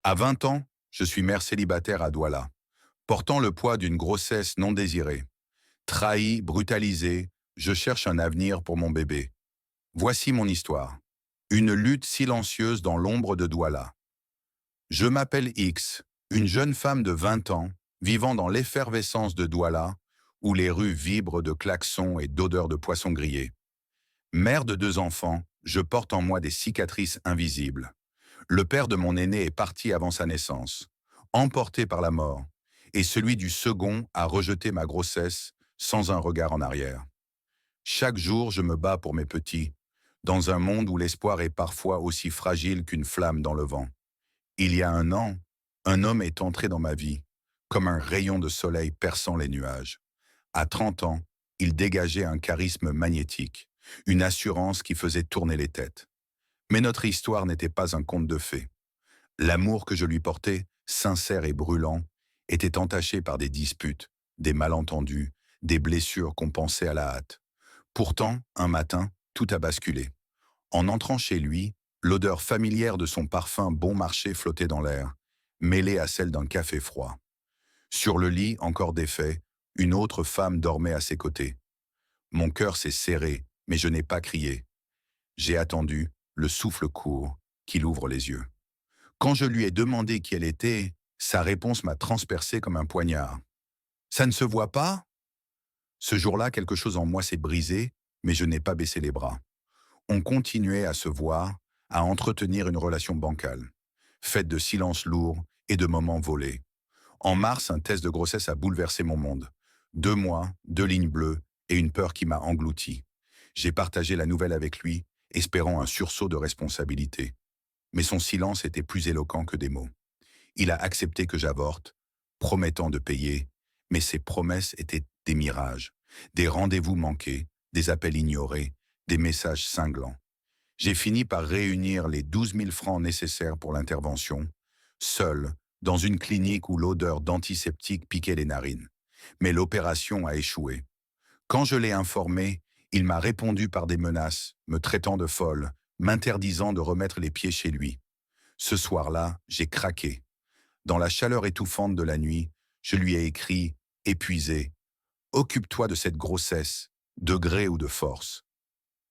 À 20 ans, je suis mère célibataire à Douala, portant le poids d'une grossesse non désirée. Trahi, brutalisé, je cherche un avenir pour mon bébé. Voici mon histoire. Une lutte silencieuse dans l'ombre de Douala. Je m'appelle X, une jeune femme de 20 ans, vivant dans l'effervescence de Douala, où les rues vibrent de klaxons et d'odeurs de poissons grillés. Mère de 2 enfants, je porte en moi des cicatrices invisibles. Le père de mon aîné est parti avant sa naissance, emporté par la mort, et celui du second a rejeté ma grossesse sans un regard en arrière. Chaque jour, je me bats pour mes petits, dans un monde où l'espoir est parfois aussi fragile qu'une flamme dans le vent. Il y a un an, un homme est entré dans ma vie, comme un rayon de soleil perçant les nuages. À 30 ans, il dégageait un charisme magnétique, une assurance qui faisait tourner les têtes. Mais notre histoire n'était pas un conte de fées. L'amour que je lui portais, sincère et brûlant, était entaché par des disputes, des malentendus, des blessures qu'on pensait à la hâte. Pourtant, un matin, tout a basculé. En entrant chez lui, l'odeur familière de son parfum bon marché flottait dans l'air, mêlée à celle d'un café froid. Sur le lit, encore défait, une autre femme dormait à ses côtés. Mon cœur s'est serré, mais je n'ai pas crié. J'ai attendu, le souffle court, qu'il ouvre les yeux. Quand je lui ai demandé qui elle était, sa réponse m'a transpercé comme un poignard. Ça ne se voit pas? Ce jour-là, quelque chose en moi s'est brisé, mais je n'ai pas baissé les bras. On continuait à se voir, à entretenir une relation bancale, faite de silences lourds et de moments volés. En mars, un test de grossesse a bouleversé mon monde. 2 mois, 2 lignes bleues et une peur qui m'a englouti. J'ai partagé la nouvelle avec lui, espérant un sursaut de responsabilité. Mais son silence était plus éloquent que des mots. Il a accepté que j'avorte, promettant de payer, mais ses promesses étaient des mirages, des rendez-vous manqués, des appels ignorés, des messages cinglants. J'ai fini par réunir les 12 000 francs nécessaires pour l'intervention, seul, dans une clinique où l'odeur d'antiseptique piquait les narines. Mais l'opération a échoué. Quand je l'ai informé, il m'a répondu par des menaces, me traitant de folle, m'interdisant de remettre les pieds chez lui. Ce soir-là, j'ai craqué. Dans la chaleur étouffante de la nuit, je lui ai écrit, épuisé, «Occupe-toi de cette grossesse, de gré ou de force.»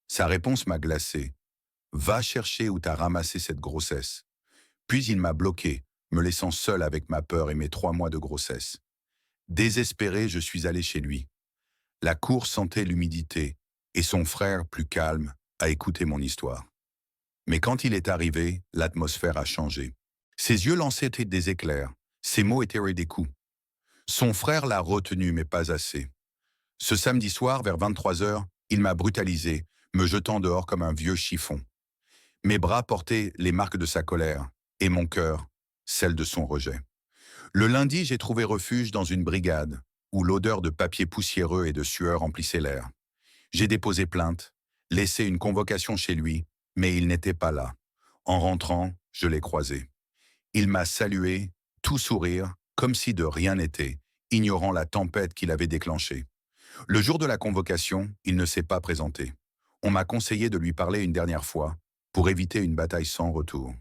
Sa réponse m'a glacé. «Va chercher où t'as ramassé cette grossesse.» Puis il m'a bloqué, me laissant seul avec ma peur et mes 3 mois de grossesse. Désespéré, je suis allé chez lui. La cour sentait l'humidité, et son frère, plus calme, a écouté mon histoire. Mais quand il est arrivé, l'atmosphère a changé. Ses yeux lançaient des éclairs, ses mots étaient des coups. Son frère l'a retenu, mais pas assez. Ce samedi soir, vers 23 heures, il m'a brutalisé, me jetant dehors comme un vieux chiffon. Mes bras portaient les marques de sa colère, et mon cœur, celle de son rejet. Le lundi, j'ai trouvé refuge dans une brigade, où l'odeur de papier poussiéreux et de sueur emplissait l'air. J'ai déposé plainte, laissé une convocation chez lui, mais il n'était pas là. En rentrant, je l'ai croisé. Il m'a salué, tout sourire, comme si de rien n'était, ignorant la tempête qu'il avait déclenchée. Le jour de la convocation, il ne s'est pas présenté. On m'a conseillé de lui parler une dernière fois, pour éviter une bataille sans retour.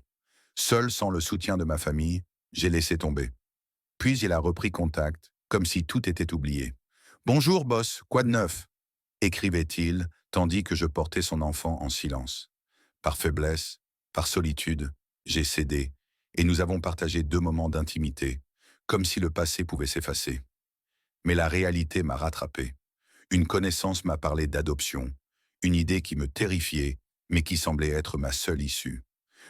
Seul, sans le soutien de ma famille, j'ai laissé tomber. Puis il a repris contact, comme si tout était oublié. «Bonjour, boss, quoi de neuf?» écrivait-il, tandis que je portais son enfant en silence. Par faiblesse, par solitude, j'ai cédé, et nous avons partagé 2 moments d'intimité, comme si le passé pouvait s'effacer. Mais la réalité m'a rattrapé. Une connaissance m'a parlé d'adoption, une idée qui me terrifiait, mais qui semblait être ma seule issue.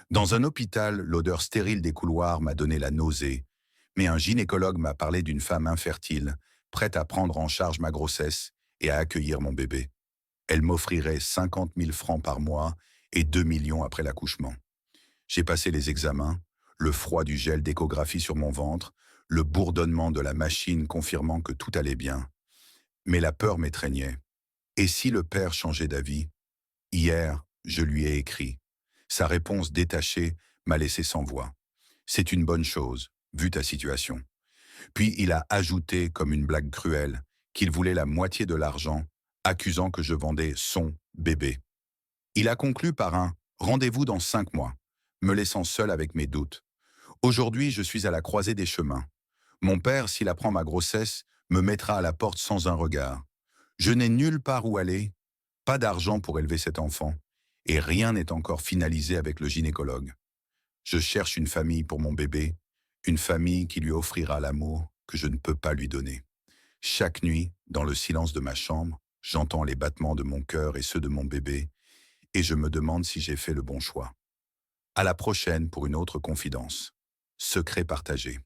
Dans un hôpital, l'odeur stérile des couloirs m'a donné la nausée, mais un gynécologue m'a parlé d'une femme infertile, prête à prendre en charge ma grossesse et à accueillir mon bébé. Elle m'offrirait 50 000 francs par mois et 2 millions après l'accouchement. J'ai passé les examens, le froid du gel d'échographie sur mon ventre, le bourdonnement de la machine confirmant que tout allait bien. Mais la peur m'étreignait. Et si le père changeait d'avis? Hier, je lui ai écrit. Sa réponse détachée m'a laissé sans voix. C'est une bonne chose, vu ta situation. Puis il a ajouté, comme une blague cruelle, qu'il voulait la moitié de l'argent, accusant que je vendais son bébé. Il a conclu par un «rendez-vous dans 5 mois», me laissant seul avec mes doutes. Aujourd'hui, je suis à la croisée des chemins. Mon père, s'il apprend ma grossesse, me mettra à la porte sans un regard. Je n'ai nulle part où aller, pas d'argent pour élever cet enfant, et rien n'est encore finalisé avec le gynécologue. Je cherche une famille pour mon bébé, une famille qui lui offrira l'amour que je ne peux pas lui donner. Chaque nuit, dans le silence de ma chambre, j'entends les battements de mon cœur et ceux de mon bébé, et je me demande si j'ai fait le bon choix. À la prochaine pour une autre confidence. Secret partagé.